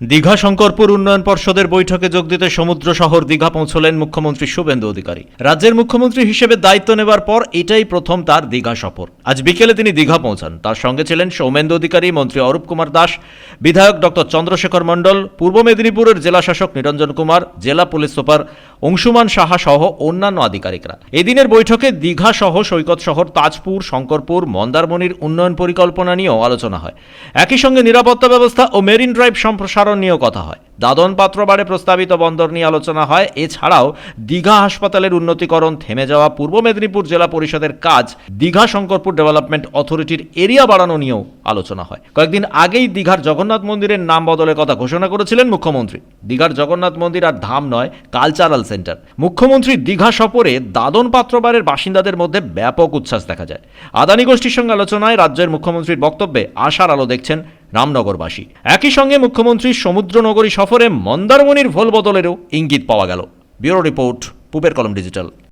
দীঘা শঙ্করপুর উন্নয়ন পর্ষদের বৈঠকে যোগ দিতে সমুদ্র শহর দীঘা পৌঁছলেন মুখ্যমন্ত্রী শুভেন্দু অধিকারী। রাজ্যের মুখ্যমন্ত্রী হিসেবে দায়িত্ব নেবার পর এটাই প্রথম তার দীঘা সফর। আজ বিকেলে তিনি দীঘা পৌঁছান। তার সঙ্গে ছিলেন সৌমেন্দু অধিকারী, মন্ত্রী অরূপ কুমার দাস, বিধায়ক ডক্টর চন্দ্রশেখর মণ্ডল, পূর্ব মেদিনীপুরের জেলাশাসক নিরঞ্জন কুমার, জেলা পুলিশ সুপার অংশুমান সাহা সহ অন্যান্য আধিকারিকরা। এদিনের বৈঠকে দীঘা সহ সৈকত শহর তাজপুর, শঙ্করপুর, মন্দারমণির উন্নয়ন পরিকল্পনা নিয়েও আলোচনা হয়। একই সঙ্গে নিরাপত্তা ব্যবস্থা ও মেরিন ড্রাইভ সম্প্রসারণ নিয়েও কথা হয়। দাদন পাত্রবাড়ে প্রস্তাবিত বন্দর নিয়ে আলোচনা হয়। এছাড়াও দীঘা হাসপাতালের উন্নতিকরণ, থেমে যাওয়া পূর্ব মেদিনীপুর জেলা পরিষদের কাজ, দীঘা শঙ্করপুর ডেভেলপমেন্ট অথরিটির এরিয়া বাড়ানো নিয়েও আলোচনা হয়। কয়েকদিন আগেই দীঘার জগন্নাথ মন্দিরের নাম বদলের কথা ঘোষণা করেছিলেন মুখ্যমন্ত্রী। দীঘার জগন্নাথ মন্দির আর ধাম নয়, কালচারাল সেন্টার। মুখ্যমন্ত্রী দীঘা সফরে দাদন পাত্রবাড়ের বাসিন্দাদের মধ্যে ব্যাপক উচ্ছ্বাস দেখা যায়। আদানি গোষ্ঠীর সঙ্গে আলোচনায় রাজ্যের মুখ্যমন্ত্রীর বক্তব্যে আশার আলো দেখছেন রামনগরবাসী। একই সঙ্গে মুখ্যমন্ত্রীর সমুদ্রনগরী সফরে মন্দারমণির ভোল বদলেরও ইঙ্গিত পাওয়া গেল। ব্যুরো রিপোর্ট, পূবের কলম ডিজিটাল।